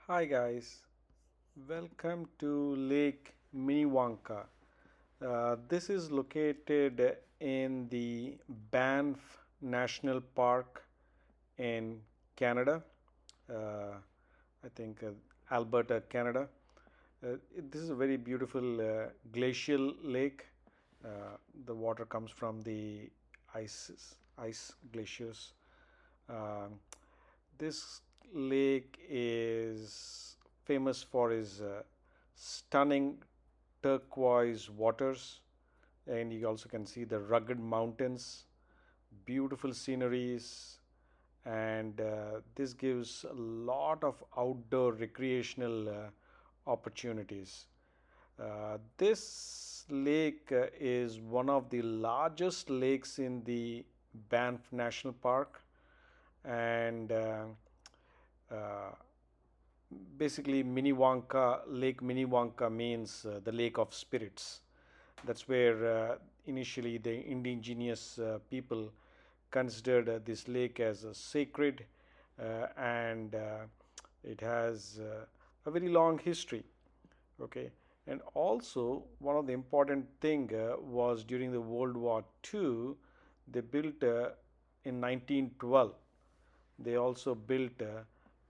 Hi guys, welcome to Lake Minnewanka. This is located in the Banff National Park in Canada. Uh, I think Alberta, Canada. This is a very beautiful glacial lake. The water comes from the ice glaciers. Um, this lake is famous for its stunning turquoise waters, and you also can see the rugged mountains, beautiful sceneries, and this gives a lot of outdoor recreational opportunities. This lake is one of the largest lakes in the Banff National Park, and uh, basically Minnewanka, Lake Minnewanka means the lake of spirits. That's where initially the indigenous people considered this lake as a sacred, and it has a very long history. Okay, and also one of the important thing was during the World War II, they built in 1912. They also built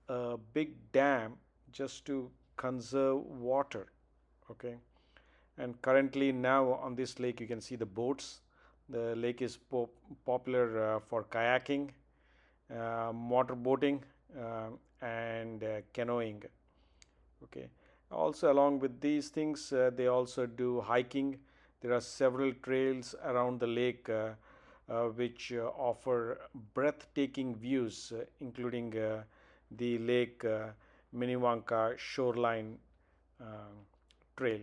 a big dam just to conserve water. Okay, and currently now on this lake you can see the boats. The lake is popular for kayaking, motor boating, and canoeing. Okay, also along with these things they also do hiking. There are several trails around the lake which offer breathtaking views, including the lake Minnewanka shoreline uh, trail.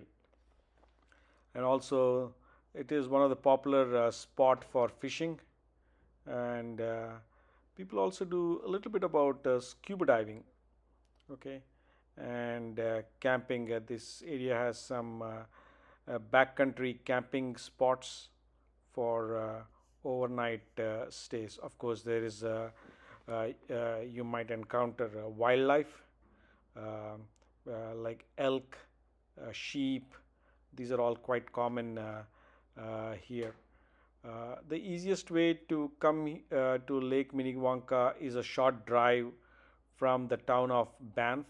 And also it is one of the popular spot for fishing, and people also do a little bit about scuba diving. Okay, and camping. This area has some backcountry camping spots for overnight stays. Of course, there is you might encounter wildlife, um like elk, sheep. These are all quite common here. The easiest way to come to Lake Minnewanka is a short drive from the town of Banff.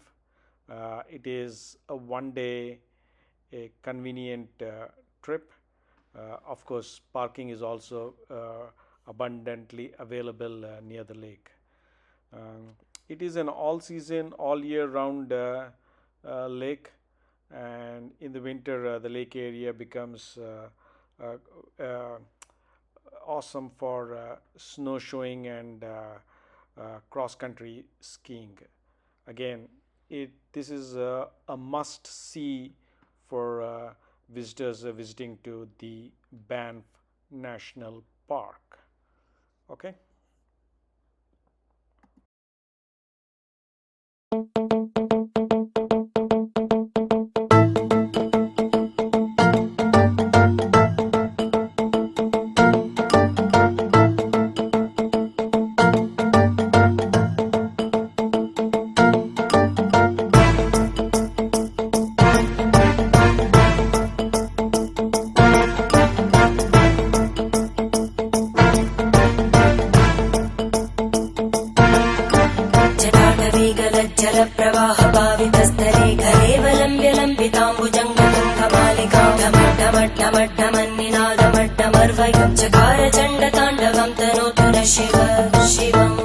It is a one day, a convenient trip. Of course, parking is also abundantly available near the lake. It is an all season, all year round lake, and in the winter, the lake area becomes awesome for snowshoeing and cross country skiing. Again, this is a must see for visitors visiting to the Banff National Park. Okay. जटाटवीगलज्जलप्रवाहपावितस्तरे घरेवलम्ब्य लम्बिताम्बुजङ्गतुङ्गमालिकां ढमड्ढमड्ढमड्ढमन्निनादमड्ढमर्वयं चकार चण्डताण्डवं तनोतु न शिव शिवम्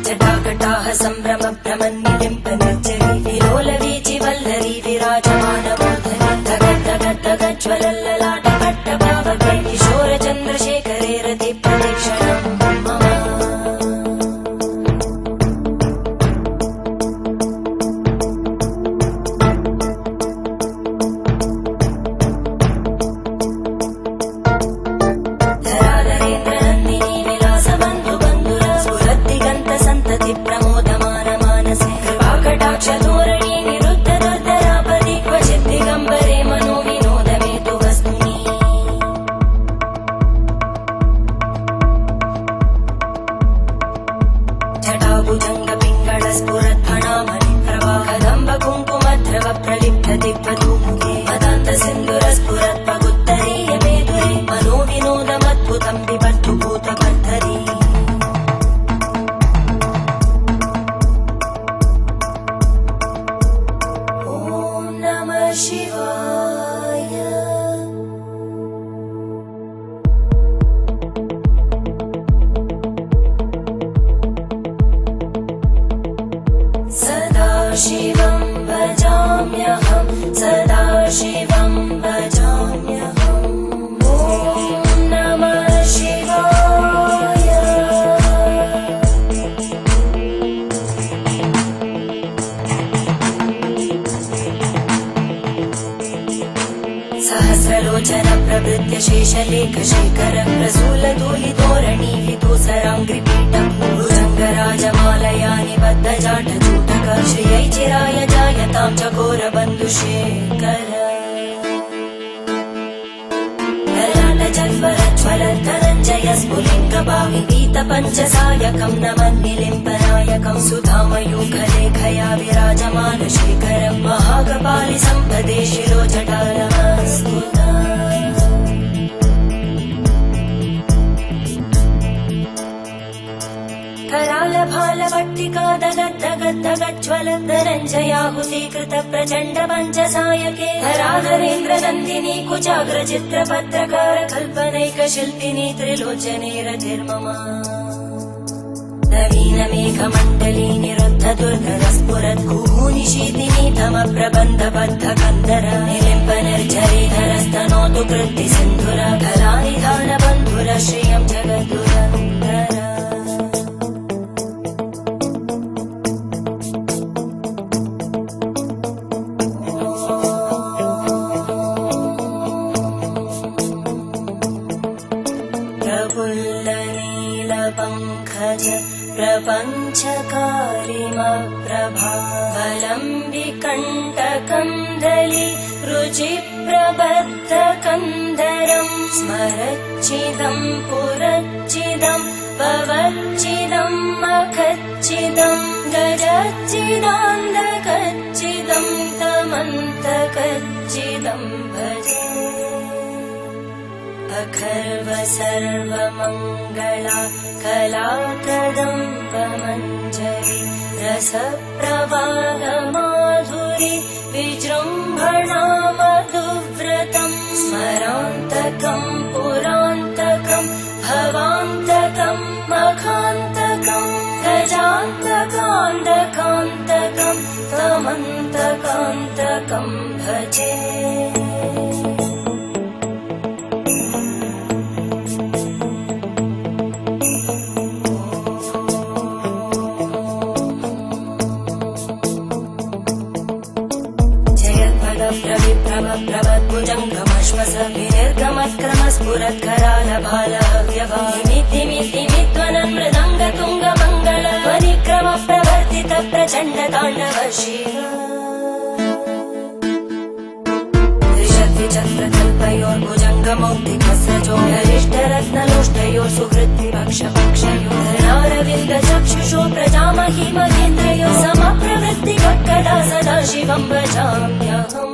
जटाकटाः सम्भ्रमभ्रमन्निलिम्प निर्जरी विलोलवीचिवल्लरी विराजमानमूर्धनि धगद्धगद्धगज्ज्वलल्ललाटपट्टपावके किशोरचन्द्रशेखरे रतिप्रदक्षिणं मम शिवं भजाम्यहं सदा शिवं भजाम्यहम् ॐ नमः शिवाय। सहस्रलोचन प्रभृत्य शेषलेख शेखर प्रसूलधूलितोरणि विदूसराङ्घ्रिपीठ भुजङ्गराजमालया निबद्धजाटजूटक श्रियै चिराय जायतां चकोरबन्धुशेखर ललाटजल्परज्वलद्धनञ्जय स्फुलिङ्गभाविगीतपञ्चसायकं नमन्निलिम्पनायकं सुधामयूखलेखया विराजमानशेखरं महाकपालि सम्पदे शिरोजटालमस्तुता। करालभालभट्टिका दगद्दगद्दगज्ज्वलद्धनञ्जयाहुतीकृत प्रचण्ड पञ्चसायके धराधरेन्द्रनन्दिनी कुचाग्रचित्रपत्रकार कल्पनैकशिल्पिनी त्रिलोचने रतिर्मम नवीनमेघमण्डली निरुद्ध दुर्धरस्फुरद्गूनिशीतिनी तमप्रबन्धबद्धकन्दर निलिम्पनिर्झरीधरस्तनोतु कृत्तिसिन्धुर कलानिधानबन्धुर श्रियं जगद्दुरन्दर। प्रफुल्लनीलपङ्कज प्रपञ्चकारिमप्रभावलम्बिकण्टकन्दली रुचिप्रबद्धकन्दरं स्मरच्चिदं पुरच्चिदं भवच्चिदं मखच्चिदं गजच्चिदान्धकच्चिदं तमन्तकच्चिदं भजे। अखर्व सर्वमङ्गला कलाकदम्बमञ्जरी रसप्रवाहमाधुरी विजृम्भणा मधुव्रतं स्मरान्तकं पुरान्तकं भवान्तकं मखान्तकं गजान्तकान्तकान्तकं तमन्तकान्तकं भजे। प्रभद्भुजङ्गमश्वस विनिर्गमत्क्रमस्फुरत्करालभालव्यभामिद्धिमिद्धिमिध्वनन् मृदङ्गतुङ्गमङ्गल ध्वनिक्रम प्रवर्तित प्रचण्डताण्डव शिव त्रिशक्तिचक्रकल्पयोर्भुजङ्गमौक्तिकस्रजोरिष्टरत्नलोष्टयोः सुहृद्विपक्षपक्षयोः धरणारविन्दचक्षुषो प्रजामहि महेन्द्रयोः समप्रवृत्तिकक्कदा सदा शिवं भजाम्यहम्।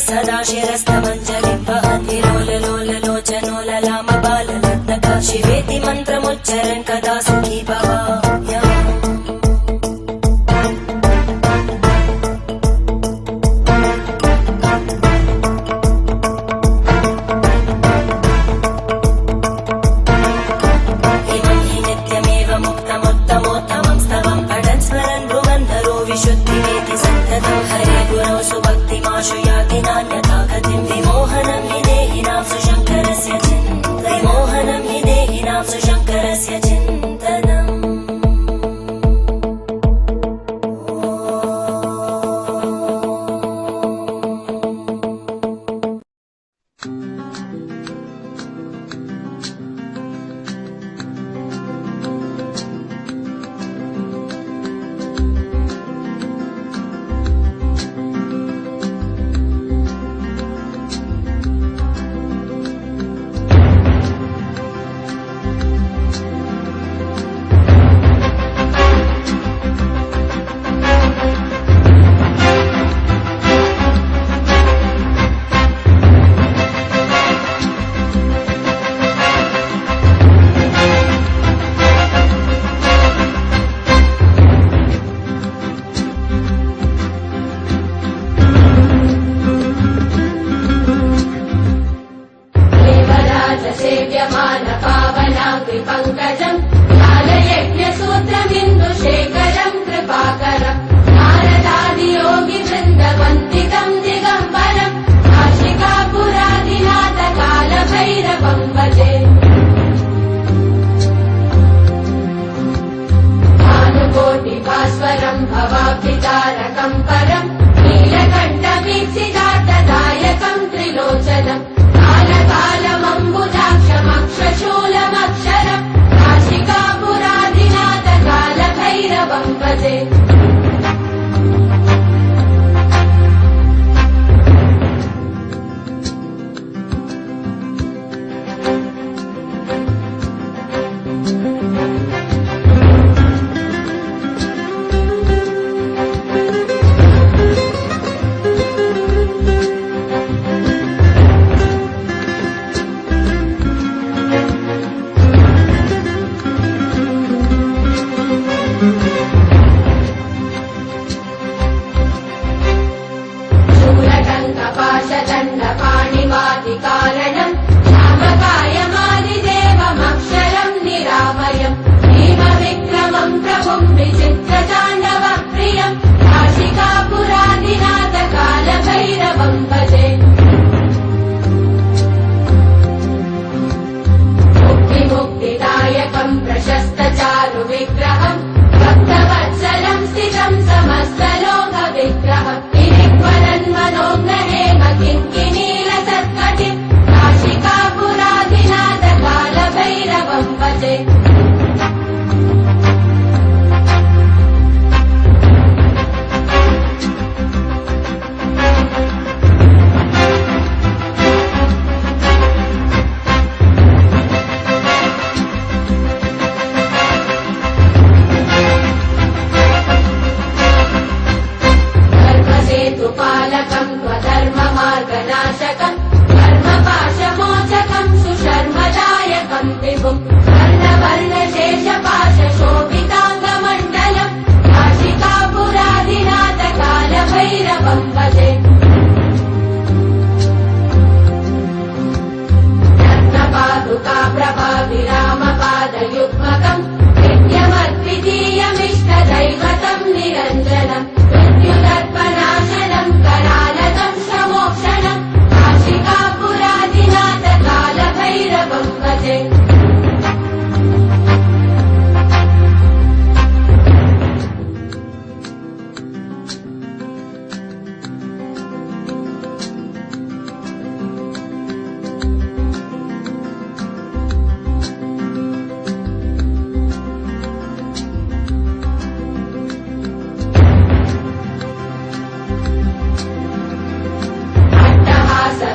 सदा शिरस्तमञ्जलिं वहन्ति लोललोललोचनो ललामबाललग्नका शिवेति मन्त्रमुच्चरन् कदा सुखी भवाम्यहम्। इमं हि नित्यमेव मुक्तमुत्तमोत्तमं स्तवं पठन् स्मरन् भ्रुवन्धरो विशुद्धिमेति सन्ततं हरे गुरौ सुभक्तिमाशु याति नान्यथा गतिं विमोहनं हि देहिनां सुशङ्करस्य चिन्तनं विमोहनं हि देहिनां सुशङ्करस्य चिन्तनं।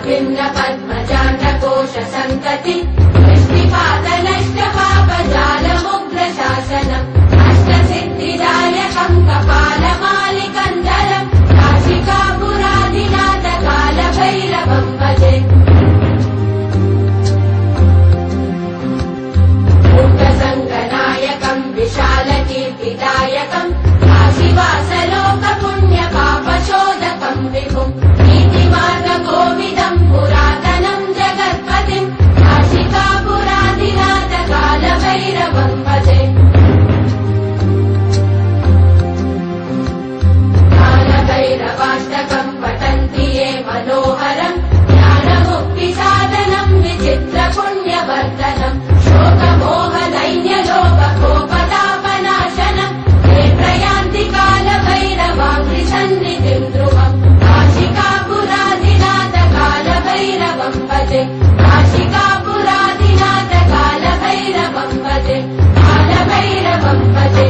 भिन्न पद्मजाण्डकोश सन्तति वृष्टिपात नष्ट पापजालमुग्र शासनम् अष्टसिद्धिदायकम् कपालमालिकन्दरम् काशिकापुराधिनाथ कालभैरवम् भजे मूकसङ्गनायकम् विशालकीर्तिदायकम् काशीवासलोकपुण्यपापशोधकम् विभुम् नीतिमार्गकोविदम् पुरातनम् जगत्पतिम् काशिकापुराधिनाथ कालभैरवम् भजे कालभैरवाष्टकम् पठन्ति ये मनोहरम् ज्ञानमुक्तिसाधनम् विचित्रपुण्यवर्धनम् शोकमोहदैन्यलोककोपतापनाशनम् हे प्रयान्ति कालभैरवाङ्घ्रिसन्निधिम् ध्रुवम् काशिकापुराधिनाथ कालभैरवम् भजे काशिकापुराधिनाथ कालभैरवम् भजे कालभैरवम् भजे